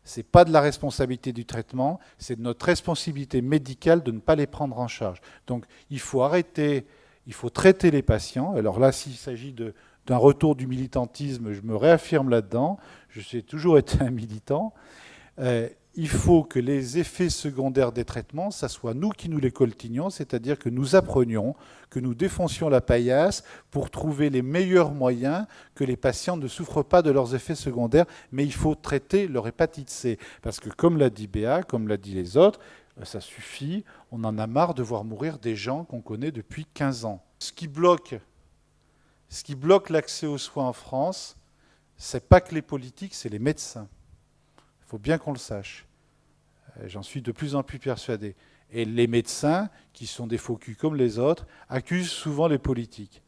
Ce n'est pas de la responsabilité du traitement, c'est de notre responsabilité médicale de ne pas les prendre en charge. Donc il faut arrêter, il faut traiter les patients. Alors là, s'il s'agit d'un retour du militantisme, je me réaffirme là-dedans, je sais toujours être un militant. Il faut que les effets secondaires des traitements, ça soit nous qui nous les coltinions, c'est-à-dire que nous apprenions, que nous défoncions la paillasse pour trouver les meilleurs moyens que les patients ne souffrent pas de leurs effets secondaires, mais il faut traiter leur hépatite C. Parce que comme l'a dit Béa, comme l'a dit les autres, ça suffit, on en a marre de voir mourir des gens qu'on connaît depuis 15 ans. Ce qui bloque l'accès aux soins en France, c'est pas que les politiques, c'est les médecins. Il faut bien qu'on le sache. J'en suis de plus en plus persuadé. Et les médecins, qui sont des faux culs comme les autres, accusent souvent les politiques.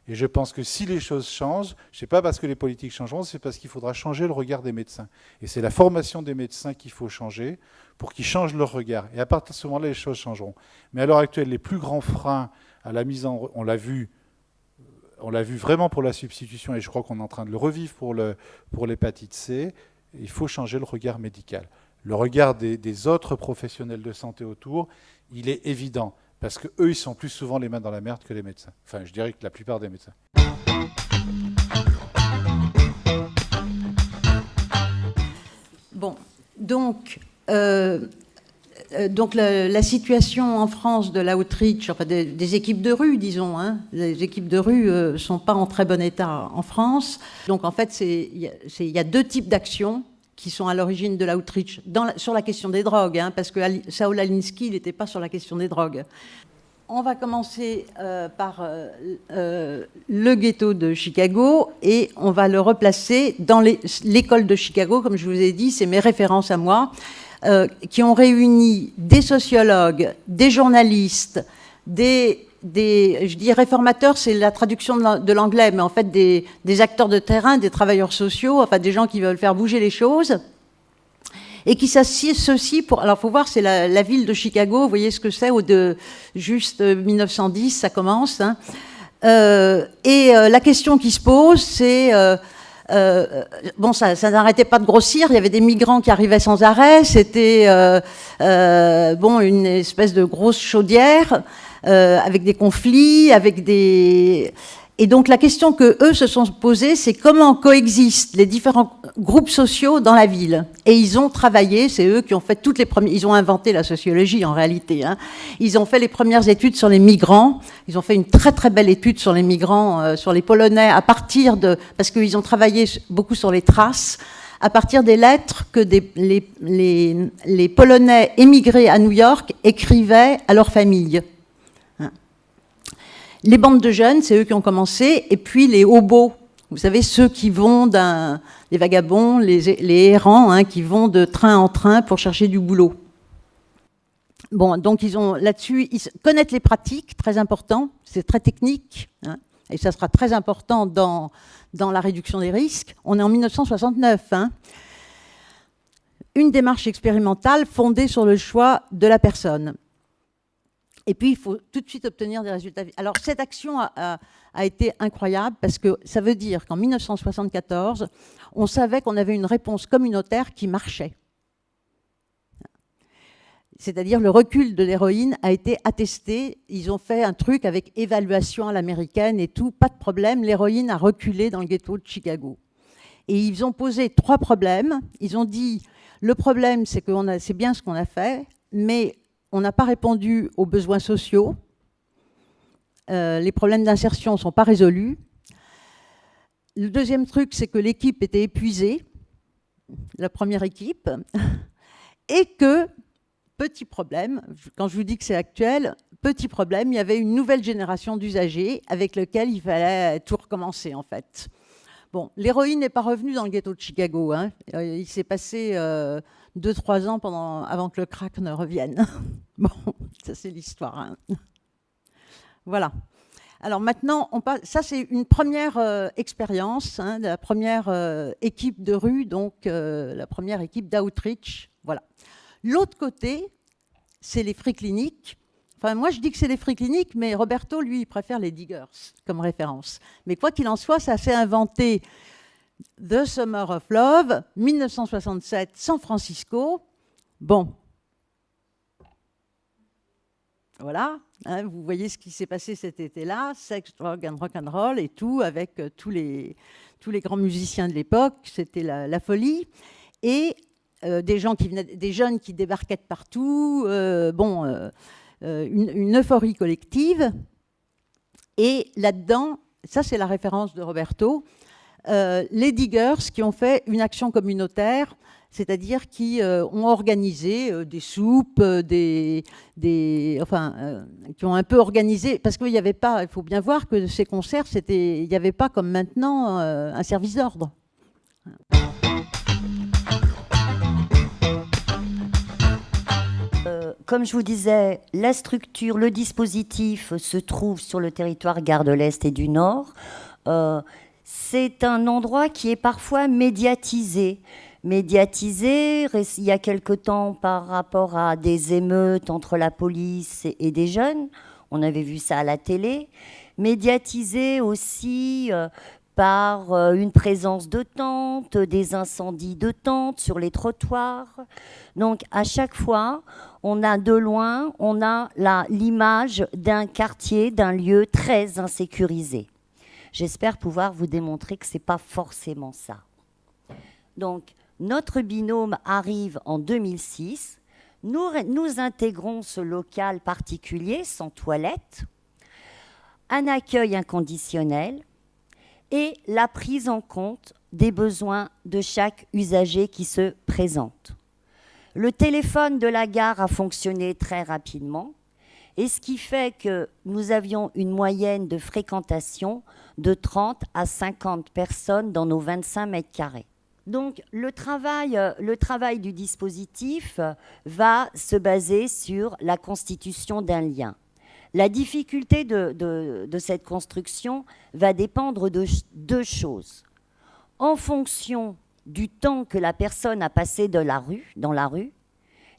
Et je pense que si les choses changent, ce n'est pas parce que les politiques changeront, c'est parce qu'il faudra changer le regard des médecins. Et c'est la formation des médecins qu'il faut changer pour qu'ils changent leur regard. Et à partir de ce moment-là, les choses changeront. Mais à l'heure actuelle, les plus grands freins à la mise en... On l'a vu vraiment pour la substitution, et je crois qu'on est en train de le revivre pour l'hépatite C. Il faut changer le regard médical. Le regard des autres professionnels de santé autour, il est évident, parce qu'eux, ils sont plus souvent les mains dans la merde que les médecins. Enfin, je dirais que la plupart des médecins. Bon, donc la situation en France de l'outreach, enfin des équipes de rue, disons, hein, les équipes de rue ne sont pas en très bon état en France. Donc en fait, il y a deux types d'actions qui sont à l'origine de l'outreach sur la question des drogues, hein, parce que Saul Alinsky, il n'était pas sur la question des drogues. On va commencer par le ghetto de Chicago et on va le replacer dans l'école de Chicago, comme je vous ai dit, c'est mes références à moi. Qui ont réuni des sociologues, des journalistes, je dis réformateurs, c'est la traduction de l'anglais, mais en fait des acteurs de terrain, des travailleurs sociaux, enfin des gens qui veulent faire bouger les choses, et qui s'associent pour... Alors, il faut voir, c'est la ville de Chicago, vous voyez ce que c'est, juste 1910, ça commence. Hein. La question qui se pose, c'est... bon, ça n'arrêtait pas de grossir. Il y avait des migrants qui arrivaient sans arrêt. C'était une espèce de grosse chaudière avec des conflits, Et donc la question que eux se sont posées, c'est comment coexistent les différents groupes sociaux dans la ville. Et ils ont travaillé. C'est eux qui ont fait toutes les premières. Ils ont inventé la sociologie en réalité. Hein. Ils ont fait les premières études sur les migrants. Ils ont fait une très très belle étude sur les migrants, sur les Polonais, parce qu'ils ont travaillé beaucoup sur les traces, à partir des lettres que les Polonais émigrés à New York écrivaient à leurs familles. Les bandes de jeunes, c'est eux qui ont commencé, et puis les hobos, vous savez, ceux qui vont les vagabonds, les errants, hein, qui vont de train en train pour chercher du boulot. Bon, donc là-dessus, ils connaissent les pratiques, très important, c'est très technique, hein, et ça sera très important dans la réduction des risques. On est en 1969, hein. Une démarche expérimentale fondée sur le choix de la personne. Et puis, il faut tout de suite obtenir des résultats. Alors, cette action a été incroyable parce que ça veut dire qu'en 1974, on savait qu'on avait une réponse communautaire qui marchait. C'est-à-dire le recul de l'héroïne a été attesté. Ils ont fait un truc avec évaluation à l'américaine et tout, pas de problème. L'héroïne a reculé dans le ghetto de Chicago. Et ils ont posé 3 problèmes. Ils ont dit, le problème, c'est bien ce qu'on a fait, mais on n'a pas répondu aux besoins sociaux. Les problèmes d'insertion ne sont pas résolus. Le deuxième truc, c'est que l'équipe était épuisée, la première équipe, et que, petit problème, quand je vous dis que c'est actuel, petit problème, il y avait une nouvelle génération d'usagers avec lesquels il fallait tout recommencer, en fait. Bon, l'héroïne n'est pas revenue dans le ghetto de Chicago. Hein. Il s'est passé 2-3 ans avant que le crack ne revienne. Bon, ça c'est l'histoire. Hein. Voilà. Alors maintenant, ça c'est une première expérience, hein, de la première équipe de rue, donc la première équipe d'outreach. Voilà. L'autre côté, c'est les free cliniques. Enfin, moi, je dis que c'est les free cliniques, mais Roberto, lui, il préfère les diggers comme référence. Mais quoi qu'il en soit, ça s'est inventé The Summer of Love, 1967, San Francisco. Bon. Voilà, hein, vous voyez ce qui s'est passé cet été-là, sex, drug and rock and roll et tout, avec tous les grands musiciens de l'époque, c'était la folie. Et des jeunes qui débarquaient de partout, une euphorie collective. Et là-dedans, ça c'est la référence de Roberto, les Diggers qui ont fait une action communautaire, c'est-à-dire qui ont organisé des soupes, qui ont un peu organisé, parce qu'il n'y avait pas, il faut bien voir que ces concerts, il n'y avait pas comme maintenant un service d'ordre. Comme je vous disais, la structure, le dispositif se trouve sur le territoire Gare de l'Est et du Nord. C'est un endroit qui est parfois médiatisé. Médiatisé il y a quelque temps par rapport à des émeutes entre la police et des jeunes. On avait vu ça à la télé. Médiatisé aussi par une présence de tentes, des incendies de tentes sur les trottoirs. Donc à chaque fois, on a de loin, on a l'image d'un quartier, d'un lieu très insécurisé. J'espère pouvoir vous démontrer que ce n'est pas forcément ça. Donc, notre binôme arrive en 2006. Nous intégrons ce local particulier, sans toilette, un accueil inconditionnel et la prise en compte des besoins de chaque usager qui se présente. Le téléphone de la gare a fonctionné très rapidement. Et ce qui fait que nous avions une moyenne de fréquentation de 30 à 50 personnes dans nos 25 mètres carrés. Donc le travail du dispositif va se baser sur la constitution d'un lien. La difficulté de cette construction va dépendre de deux choses. En fonction du temps que la personne a passé dans la rue,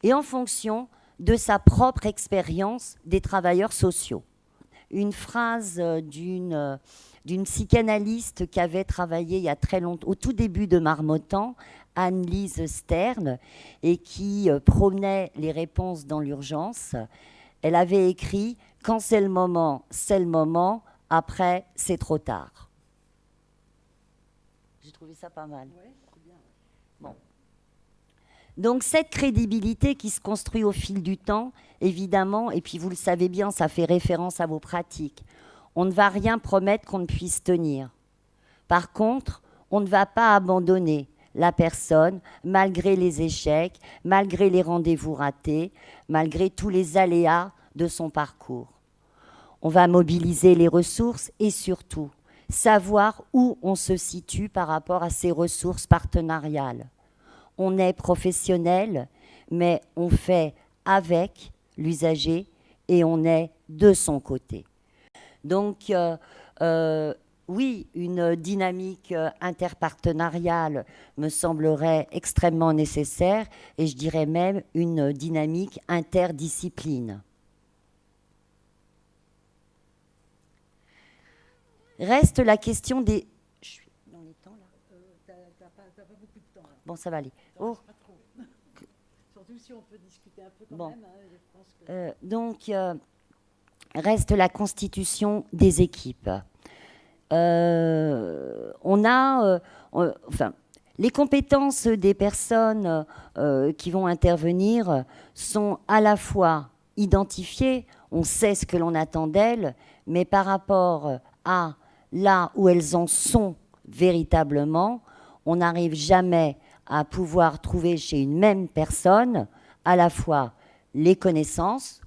et en fonction de sa propre expérience des travailleurs sociaux. Une phrase d'une psychanalyste qui avait travaillé il y a très longtemps, au tout début de Marmottan, Anne-Lise Stern, et qui prônait les réponses dans l'urgence. Elle avait écrit « Quand c'est le moment, après, c'est trop tard ». J'ai trouvé ça pas mal. Ouais, c'est bien. Bon. Donc cette crédibilité qui se construit au fil du temps, évidemment, et puis vous le savez bien, ça fait référence à vos pratiques. On ne va rien promettre qu'on ne puisse tenir. Par contre, on ne va pas abandonner la personne malgré les échecs, malgré les rendez-vous ratés, malgré tous les aléas de son parcours. On va mobiliser les ressources et surtout savoir où on se situe par rapport à ces ressources partenariales. On est professionnel, mais on fait avec l'usager et on est de son côté. Donc, oui, une dynamique interpartenariale me semblerait extrêmement nécessaire et je dirais même une dynamique interdiscipline. Reste la question des... Je suis dans les temps, là. T'as pas beaucoup de temps. Là. Bon, ça va aller. Oh. Pas trop. Surtout si on peut discuter un peu quand même. Hein, je pense que... Donc, reste la constitution des équipes. Les compétences des personnes qui vont intervenir sont à la fois identifiées, on sait ce que l'on attend d'elles, mais par rapport à là où elles en sont véritablement, on n'arrive jamais à pouvoir trouver chez une même personne à la fois les connaissances,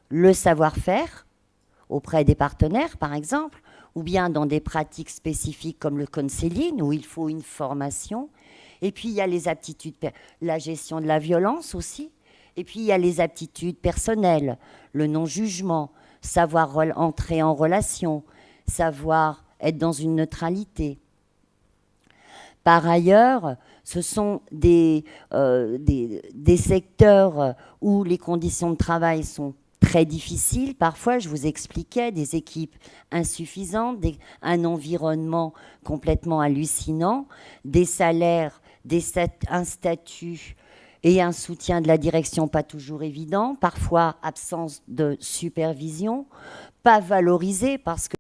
le savoir-faire auprès des partenaires, par exemple, ou bien dans des pratiques spécifiques comme le counseling, où il faut une formation. Et puis, il y a les aptitudes, la gestion de la violence aussi. Et puis, il y a les aptitudes personnelles, le non-jugement, savoir entrer en relation, savoir être dans une neutralité. Par ailleurs, ce sont des secteurs où les conditions de travail sont très difficile. Parfois, je vous expliquais, des équipes insuffisantes, un environnement complètement hallucinant, des salaires, un statut et un soutien de la direction pas toujours évident, parfois absence de supervision, pas valorisé parce que